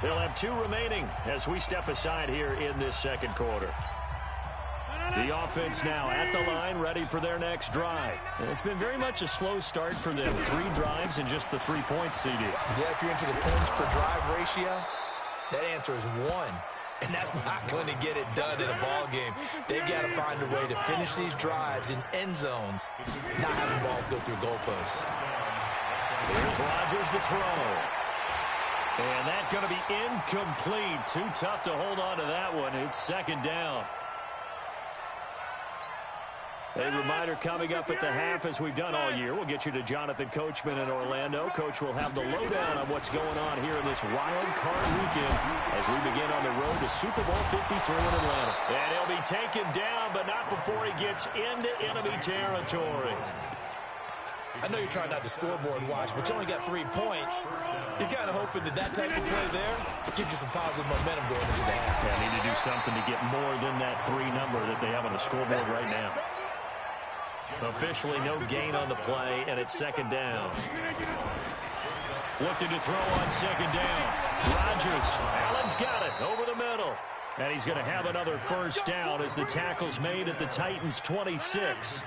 They'll have 2 remaining as we step aside here in this second quarter. The offense now at the line, ready for their next drive. And it's been very much a slow start for them. 3 drives and just the 3 points, CD. Yeah, if you're into the points per drive ratio, that answer is 1. And that's not going to get it done in a ball game. They've got to find a way to finish these drives in end zones, not having balls go through goalposts. Here's Rodgers to throw. And that's going to be incomplete. Too tough to hold on to that one. It's second down. A reminder coming up at the half, as we've done all year. We'll get you to Jonathan Coachman in Orlando. Coach will have the lowdown on what's going on here in this wild card weekend as we begin on the road to Super Bowl 53 in Atlanta. And he'll be taken down, but not before he gets into enemy territory. I know you're trying not to scoreboard watch, but you only got 3 points. You're kind of hoping that that type of play there gives you some positive momentum going into the half. They need to do something to get more than that 3 number that they have on the scoreboard right now. Officially no gain on the play, and it's second down. Looking to throw on second down. Rodgers. Allen's got it over the middle. And he's going to have another first down as the tackle's made at the Titans' 26.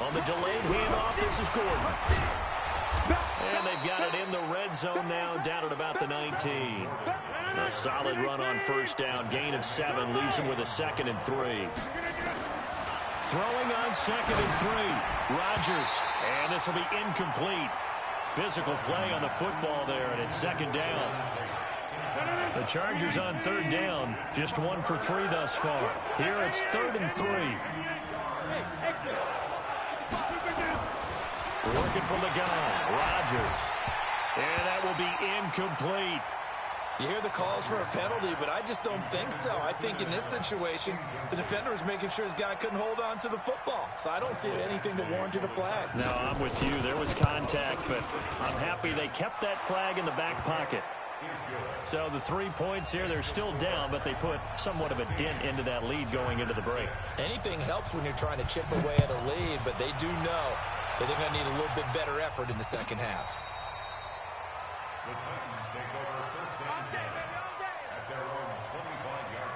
On the delayed handoff, this is Gordon. And they've got it in the red zone now, down at about the 19. A solid run on first down. Gain of 7 leaves him with a 2nd and 3. Throwing on 2nd and 3. Rodgers. And this will be incomplete. Physical play on the football there, and it's second down. The Chargers on 3rd down. Just 1 for 3 thus far. Here it's 3rd and 3. Working from the gun. Rodgers. And that will be incomplete. You hear the calls for a penalty, but I just don't think so. I think in this situation, the defender was making sure his guy couldn't hold on to the football. So I don't see anything that warranted a flag. No, I'm with you. There was contact, but I'm happy they kept that flag in the back pocket. So the 3 points here, they're still down, but they put somewhat of a dent into that lead going into the break. Anything helps when you're trying to chip away at a lead, but they do know that they're going to need a little bit better effort in the second half. The Titans take over first and 10 at their own 25-yard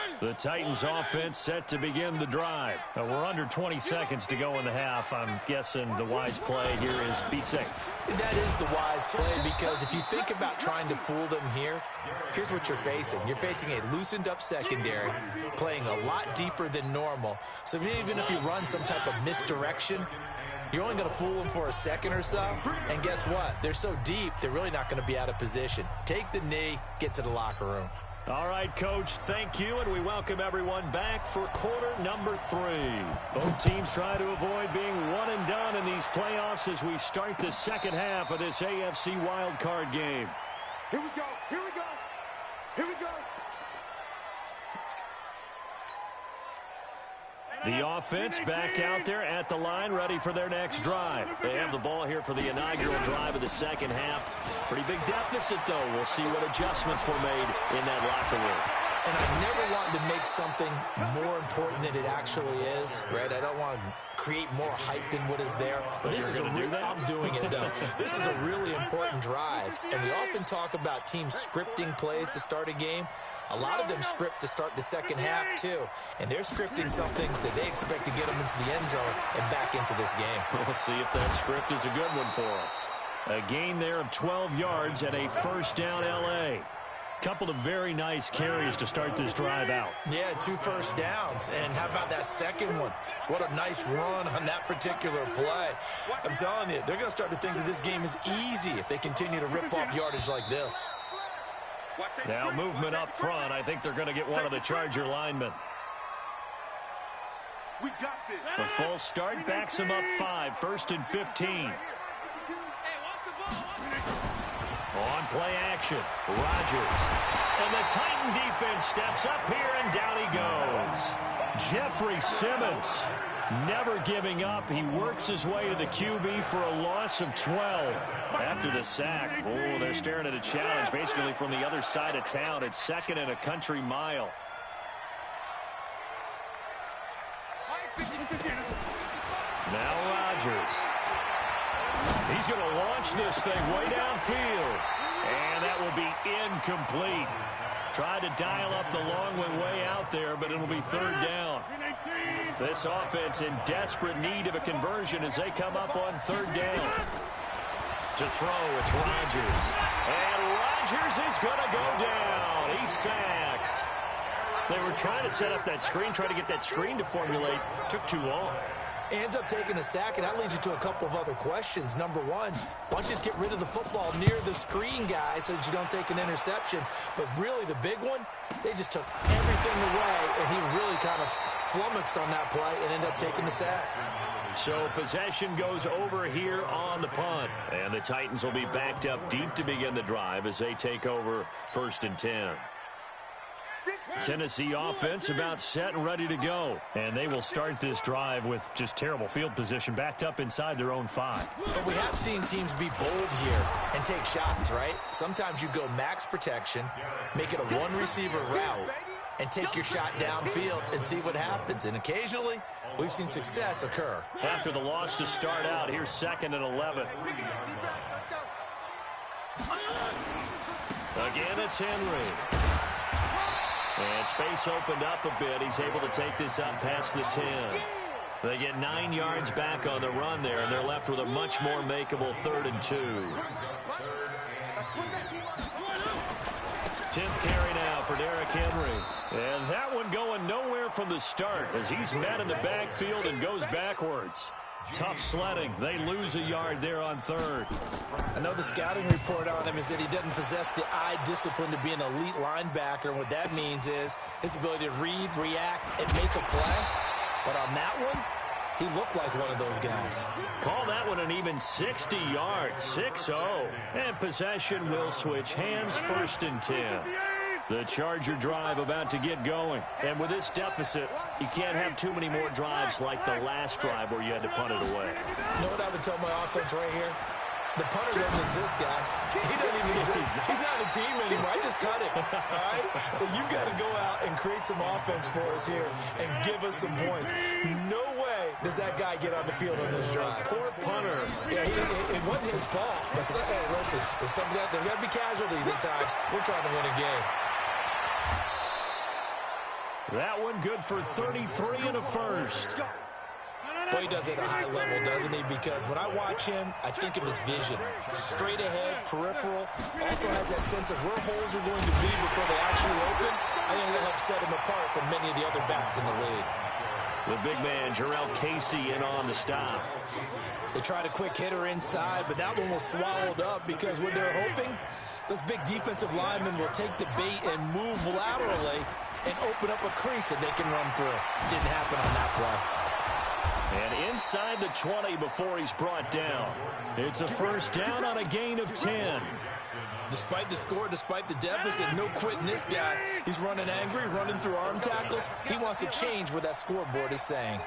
line. The Titans offense set to begin the drive. We're under 20 seconds to go in the half. I'm guessing the wise play here is be safe. That is the wise play, because if you think about trying to fool them here, here's what you're facing. You're facing a loosened up secondary, playing a lot deeper than normal. So even if you run some type of misdirection, you're only going to fool them for a second or so. And guess what? They're so deep, they're really not going to be out of position. Take the knee, get to the locker room. All right, Coach, thank you, and we welcome everyone back for quarter number 3. Both teams try to avoid being one and done in these playoffs as we start the second half of this AFC wildcard game. Here we go, here we go, here we go. The offense back out there at the line, ready for their next drive. They have the ball here for the inaugural drive of the second half. Pretty big deficit, though. We'll see what adjustments were made in that locker room. And I never wanted to make something more important than it actually is, right? I don't want to create more hype than what is there. But this is I'm doing it, though. This is a really important drive. And we often talk about teams scripting plays to start a game. A lot of them script to start the second half, too. And they're scripting something that they expect to get them into the end zone and back into this game. We'll see if that script is a good one for them. A gain there of 12 yards and a first down L.A. Couple of very nice carries to start this drive out. Yeah, 2 first downs. And how about that second one? What a nice run on that particular play. I'm telling you, they're going to start to think that this game is easy if they continue to rip off yardage like this. Now movement up front. I think they're going to get one of the Charger linemen. The false start backs him up 5, 1st and 15. On play action, Rodgers. And the Titan defense steps up here, and down he goes. Jeffrey Simmons never giving up. He works his way to the QB for a loss of 12. After the sack, oh, they're staring at a challenge basically from the other side of town. It's 2nd and a country mile. Now Rodgers. He's going to launch this thing way downfield. And that will be incomplete. Tried to dial up the long one way out there, but it'll be third down. This offense in desperate need of a conversion as they come up on third down. To throw, it's Rodgers. And Rodgers is going to go down. He's sacked. They were trying to set up that screen, trying to get that screen to formulate. Took too long. Ends up taking a sack, and that leads you to a couple of other questions. Number one, why don't you just get rid of the football near the screen guy so that you don't take an interception? But really, the big one, they just took everything away, and he was really kind of flummoxed on that play and ended up taking the sack. So possession goes over here on the punt. And the Titans will be backed up deep to begin the drive as they take over 1st and 10. Tennessee offense about set and ready to go. And they will start this drive with just terrible field position backed up inside their own 5. But we have seen teams be bold here and take shots, right? Sometimes you go max protection, make it a one-receiver route, and take your shot downfield and see what happens. And occasionally, we've seen success occur. After the loss to start out, here's 2nd and 11. Again, it's Henry. And space opened up a bit. He's able to take this up past the 10. They get 9 yards back on the run there, and they're left with a much more makeable 3rd and 2. 10th carry now for Derrick Henry. And that one going nowhere from the start as he's met in the backfield and goes backwards. Tough sledding. They lose a yard there on 3rd. I know the scouting report on him is that he doesn't possess the eye discipline to be an elite linebacker. And what that means is his ability to read, react, and make a play. But on that one, he looked like one of those guys. Call that one an even 60 yards, 6-0. And possession will switch hands, 1st and 10. The Charger drive about to get going. And with this deficit, you can't have too many more drives like the last drive where you had to punt it away. You know what I would tell my offense right here? The punter doesn't exist, guys. He doesn't even exist. He's not a team anymore. I just cut it, all right? So you've got to go out and create some offense for us here and give us some points. No way does that guy get on the field on this drive. Poor punter. Yeah, it wasn't his fault. But hey, listen, there's got to be casualties at times. We're trying to win a game. That one good for 33 and a first. Boy, he does it at a high level, doesn't he? Because when I watch him, I think of his vision. Straight ahead, peripheral. Also has that sense of where holes are going to be before they actually open. I think that'll help set him apart from many of the other backs in the league. The big man, Jarrell Casey, in on the stop. They tried a quick hitter inside, but that one was swallowed up because what they're hoping, those big defensive linemen will take the bait and move laterally and open up a crease that they can run through. Didn't happen on that play. And inside the 20 before he's brought down. It's a 1st down on a gain of 10. Despite the score, despite the deficit, no quitting this guy. He's running angry, running through arm tackles. He wants to change what that scoreboard is saying.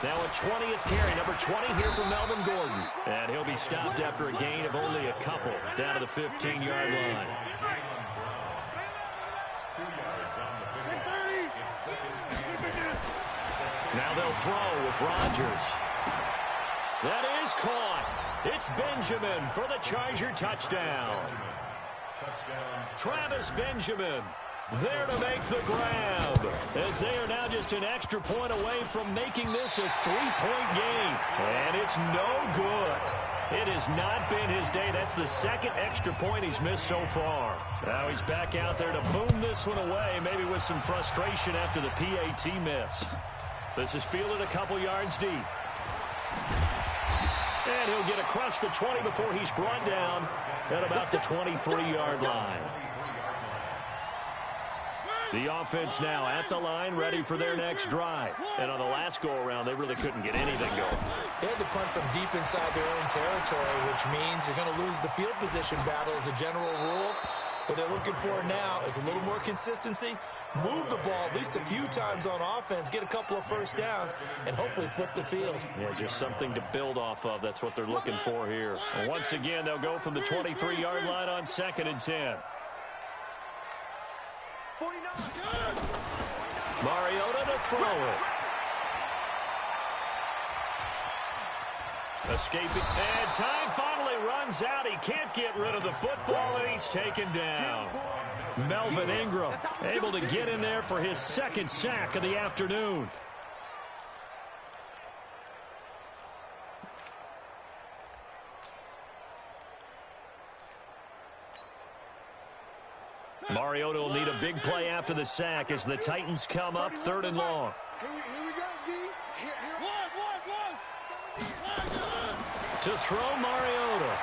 Now a 20th carry, number 20 here for Melvin Gordon. And he'll be stopped after a gain of only a couple down to the 15-yard line. Now they'll throw with Rodgers. That is caught. It's Benjamin for the Charger touchdown. Travis Benjamin there to make the grab, as they are now just an extra point away from making this a 3-point game. And it's no good. It has not been his day. That's the 2nd extra point he's missed so far. Now he's back out there to boom this one away, maybe with some frustration after the PAT miss. This is fielded a couple yards deep. And he'll get across the 20 before he's brought down at about the 23-yard line. The offense now at the line, ready for their next drive. And on the last go-around, they really couldn't get anything going. They had to punt from deep inside their own territory, which means you're going to lose the field position battle as a general rule. What they're looking for now is a little more consistency, move the ball at least a few times on offense, get a couple of 1st downs, and hopefully flip the field. Yeah, just something to build off of. That's what they're looking for here. And once again, they'll go from the 23-yard line on 2nd and 10. Mariota to throw it. Escaping, and time finally runs out. He can't get rid of the football, and he's taken down. Melvin Ingram able to get in there for his second sack of the afternoon. Mariota will need a big play after the sack as the Titans come up 3rd and long. Here we go, D. To throw Mariota.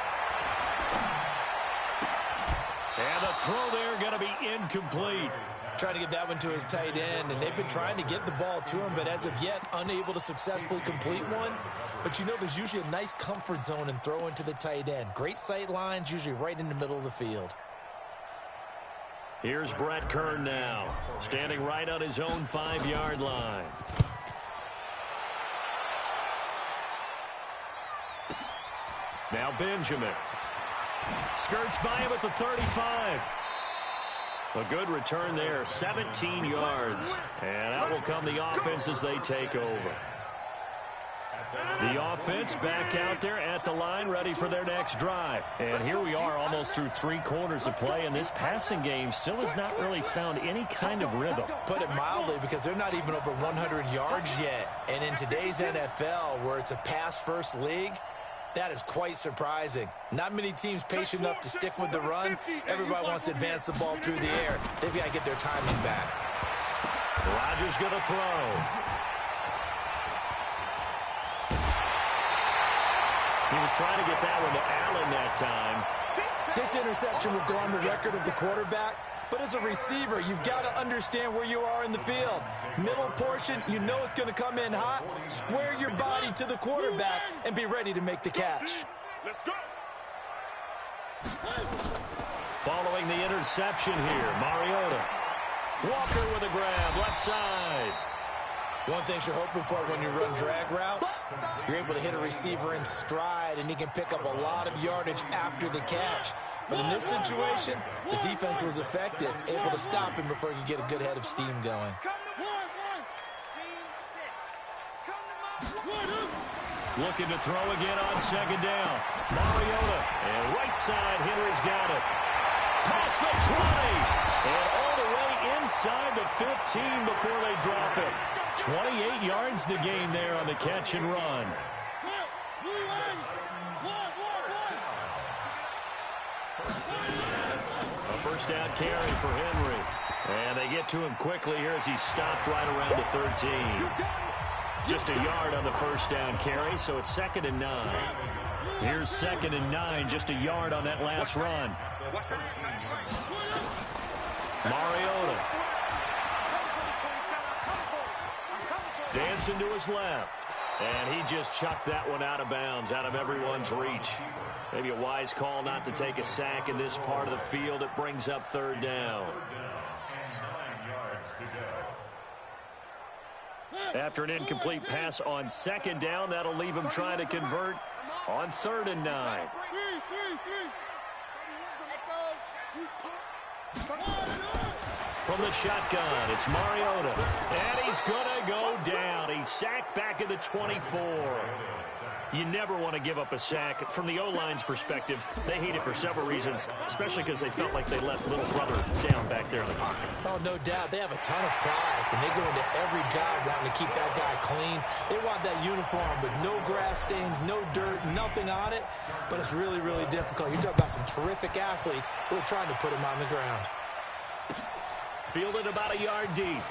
And the throw there going to be incomplete. Trying to get that one to his tight end, and they've been trying to get the ball to him, but as of yet, unable to successfully complete one. But you know there's usually a nice comfort zone in throwing to the tight end. Great sight lines, usually right in the middle of the field. Here's Brett Kern now, standing right on his own 5-yard line. Now Benjamin. Skirts by him at the 35. A good return there, 17 yards. And out will come the offense as they take over. The offense back out there at the line, ready for their next drive. And here we are almost through 3 quarters of play, and this passing game still has not really found any kind of rhythm. Put it mildly, because they're not even over 100 yards yet. And in today's NFL, where it's a pass-first league, that is quite surprising. Not many teams patient enough to stick with the run. Everybody wants to advance the ball through the air. They've got to get their timing back. Rodgers going to throw. He was trying to get that one to Allen that time. This interception will go on the record of the quarterback, but as a receiver, you've got to understand where you are in the field. Middle portion, you know it's going to come in hot. Square your body to the quarterback and be ready to make the catch. Let's go. Following the interception here, Mariota. Walker with a grab, left side. One thing you're hoping for when you run drag routes, you're able to hit a receiver in stride, and he can pick up a lot of yardage after the catch. But in this situation, the defense was effective, able to stop him before he could get a good head of steam going. Looking to throw again on 2nd down. Mariota, and right side, Henry's got it. Past the 20, and all the way inside the 15 before they drop it. 28 yards the gain there on the catch and run. A first down carry for Henry. And they get to him quickly here as he stopped right around the 13. Just a yard on the first down carry, so it's 2nd and 9. Here's 2nd and 9, just a yard on that last run. Mariota. Dancing to his left. And he just chucked that one out of bounds, out of everyone's reach. Maybe a wise call not to take a sack in this part of the field. It brings up 3rd down. After an incomplete pass on 2nd down, that'll leave him trying to convert on 3rd and 9. From the shotgun, it's Mariota. And he's going to go down. He's sacked back at the 24. You never want to give up a sack. From the O-line's perspective, they hate it for several reasons, especially because they felt like they left little brother down back there in the pocket. Oh, no doubt. They have a ton of pride, and they go into every job wanting to keep that guy clean. They want that uniform with no grass stains, no dirt, nothing on it. But it's really, really difficult. You're talking about some terrific athletes who are trying to put him on the ground. Fielded about a yard deep.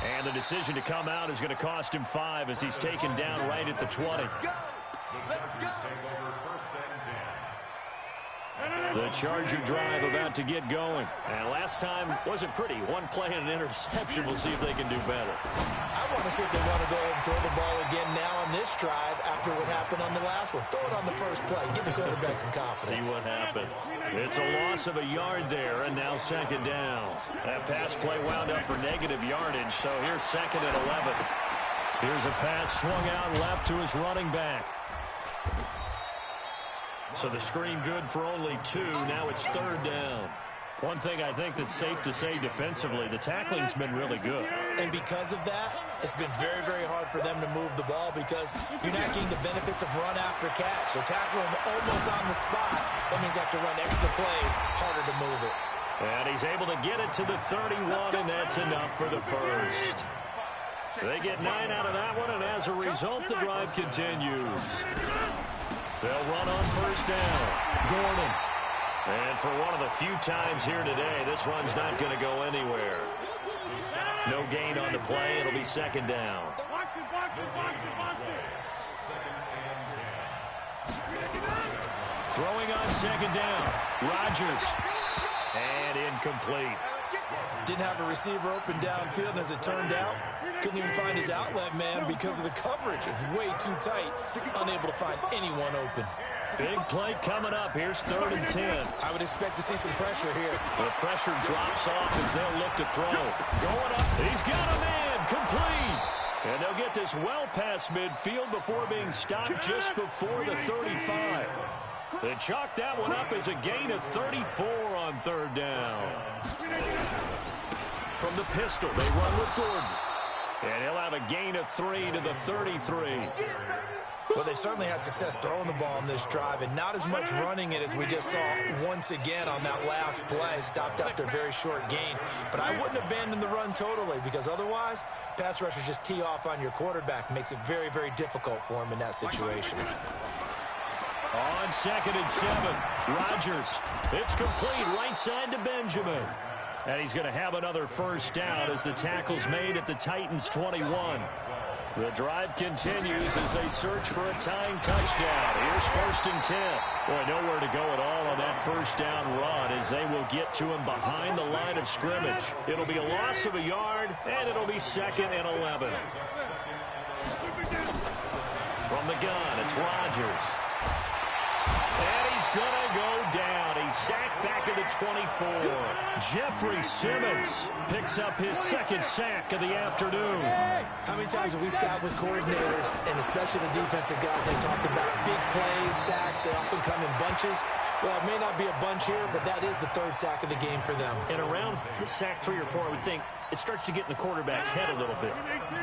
And the decision to come out is going to cost him 5 as he's taken down right at the 20. The Charger drive about to get going. And last time wasn't pretty. One play and an interception. We'll see if they can do better. I want to see if they want to go ahead and throw the ball again now on this drive after what happened on the last one. Throw it on the first play. Give the quarterback some confidence. See what happens. It's a loss of a yard there, and now 2nd down. That pass play wound up for negative yardage, so here's 2nd and 11. Here's a pass swung out left to his running back. So the screen good for only 2. Now it's 3rd down. One thing I think that's safe to say defensively, the tackling's been really good. And because of that, it's been very, very hard for them to move the ball because you're not getting the benefits of run after catch. So tackle them almost on the spot. That means you have to run extra plays, harder to move it. And he's able to get it to the 31, and that's enough for the first. They get 9 out of that one, and as a result, the drive continues. They'll run on first down. Gordon. And for one of the few times here today, this run's not going to go anywhere. No gain on the play. It'll be second down. Throwing on second down. Rodgers. And incomplete. Didn't have a receiver open downfield, and as it turned out, couldn't even find his outlet man because of the coverage. It was way too tight, unable to find anyone open. Big play coming up. Here's 3rd and 10. I would expect to see some pressure here. The pressure drops off as they'll look to throw. Going up. He's got a man. Complete. And they'll get this well past midfield before being stopped just before the 35. They chalk that one up as a gain of 34 on 3rd down. From the pistol, they run with Gordon. And he'll have a gain of 3 to the 33. Well, they certainly had success throwing the ball in this drive, and not as much running it as we just saw once again on that last play. Stopped up their very short gain. But I wouldn't abandon the run totally, because otherwise, pass rushers just tee off on your quarterback. Makes it very, very difficult for him in that situation. On 2nd and 7, Rodgers. It's complete right side to Benjamin. And he's going to have another first down as the tackle's made at the Titans' 21. The drive continues as they search for a tying touchdown. Here's 1st and 10. Boy, nowhere to go at all on that first down run as they will get to him behind the line of scrimmage. It'll be a loss of a yard, and it'll be 2nd and 11. From the gun, it's Rodgers. And he's going to go down. He's sacked back at the 24. Jeffrey Simmons picks up his 2nd sack of the afternoon. How many times have we sat with coordinators, and especially the defensive guys, they talked about big plays, sacks. They often come in bunches. Well, it may not be a bunch here, but that is the 3rd sack of the game for them. And around sack 3 or 4, I would think it starts to get in the quarterback's head a little bit.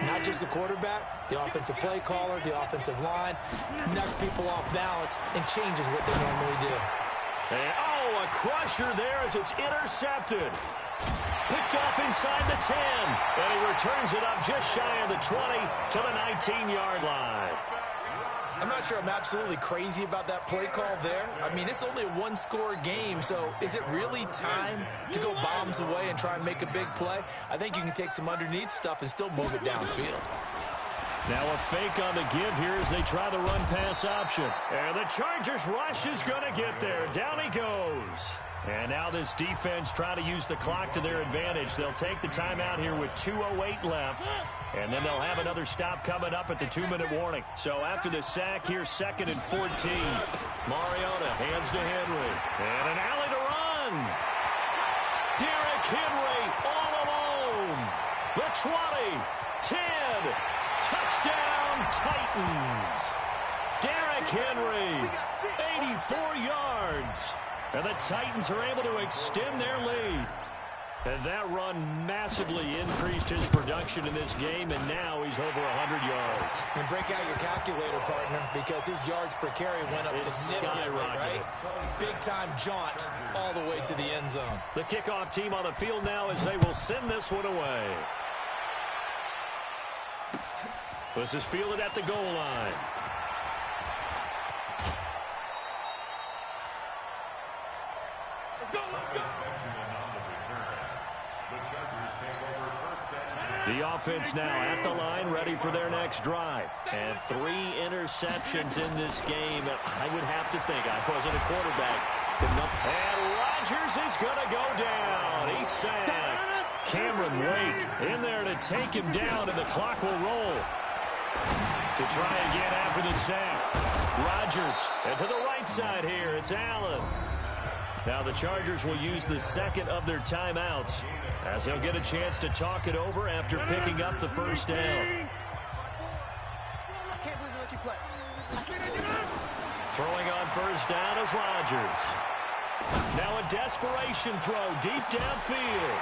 Not just the quarterback, the offensive play caller, the offensive line, knocks people off balance and changes what they normally do. And, a crusher there as it's intercepted. Picked off inside the 10. And he returns it up just shy of the 20 to the 19-yard line. I'm not sure I'm absolutely crazy about that play call there. I mean, it's only a one-score game, so is it really time to go bombs away and try and make a big play? I think you can take some underneath stuff and still move it downfield. Now a fake on the give here as they try the run-pass option. And the Chargers rush is going to get there. Down he goes. And now this defense trying to use the clock to their advantage. They'll take the timeout here with 2:08 left. And then they'll have another stop coming up at the 2-minute warning. So after the sack, here's 2nd and 14. Mariota hands to Henry. And an alley to run. Derrick Henry all alone. The 20, 10, touchdown Titans. Derrick Henry, 84 yards. And the Titans are able to extend their lead. And that run massively increased his production in this game, and now he's over 100 yards. And break out your calculator, partner, because his yards per carry went up significantly, right? Big-time jaunt all the way to the end zone. The kickoff team on the field now as they will send this one away. This is fielded at the goal line. The offense now at the line, ready for their next drive. And 3 interceptions in this game. I would have to think, I wasn't a quarterback. And Rodgers is going to go down. He's sacked. Cameron Wake in there to take him down, and the clock will roll. To try again after the sack. Rodgers, and to the right side here, it's Allen. Now the Chargers will use the 2nd of their timeouts as they'll get a chance to talk it over after picking up the first down. I can't believe they let you play. Throwing on first down is Rodgers. Now a desperation throw deep downfield.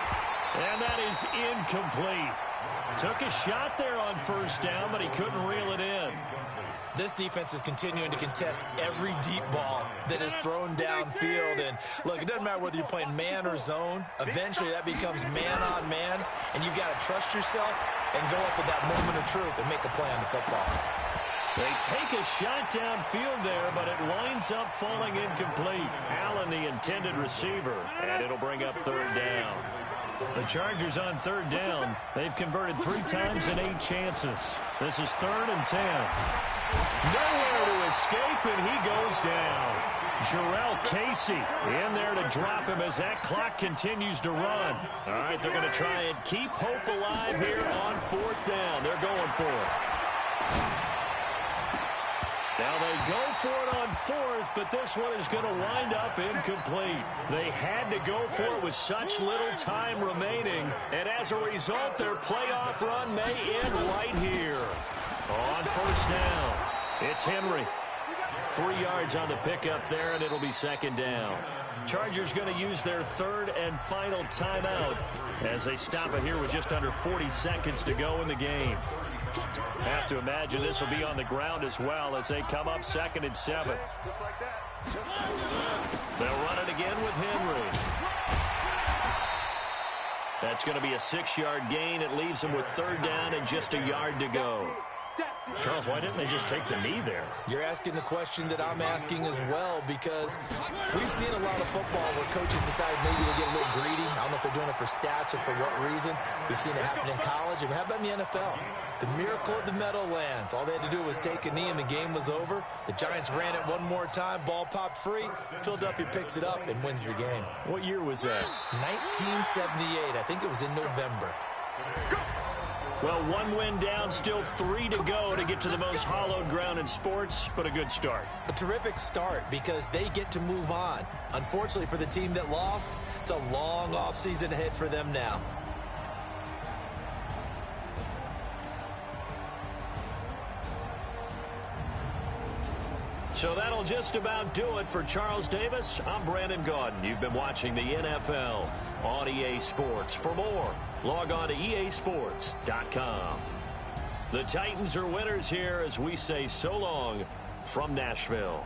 And that is incomplete. Took a shot there on first down, but he couldn't reel it in. This defense is continuing to contest every deep ball that is thrown downfield. And, look, it doesn't matter whether you're playing man or zone. Eventually, that becomes man-on-man, and you've got to trust yourself and go up at that moment of truth and make a play on the football. They take a shot downfield there, but it winds up falling incomplete. Allen, the intended receiver, and it'll bring up third down. The Chargers on third down. They've converted 3 times in 8 chances. This is 3rd and 10. Nowhere to escape, and he goes down. Jarrell Casey in there to drop him as that clock continues to run. All right, they're going to try and keep hope alive here on 4th down. They're going for it. Now they go for it on 4th, but this one is going to wind up incomplete. They had to go for it with such little time remaining, and as a result, their playoff run may end right here. On 1st down, it's Henry. 3 yards on the pickup there, and it'll be 2nd down. Chargers going to use their 3rd and final timeout as they stop it here with just under 40 seconds to go in the game. Have to imagine this will be on the ground as well as they come up 2nd and 7. Just like that. They'll run it again with Henry. That's going to be a 6-yard gain. It leaves them with 3rd down and just a yard to go. Charles, why didn't they just take the knee there? You're asking the question that I'm asking as well, because we've seen a lot of football where coaches decide maybe to get a little greedy. I don't know if they're doing it for stats or for what reason. We've seen it happen in college. And how about in the NFL? The miracle of the Meadowlands. All they had to do was take a knee and the game was over. The Giants ran it one more time. Ball popped free. Philadelphia picks it up and wins the game. What year was that? 1978. I think it was in November. Well, 1 win down, still 3 to go to get to the most hallowed ground in sports, but a good start. A terrific start because they get to move on. Unfortunately for the team that lost, it's a long offseason ahead for them now. So that'll just about do it for Charles Davis. I'm Brandon Gaudin. You've been watching the NFL on EA Sports. For more, log on to easports.com. The Titans are winners here as we say so long from Nashville.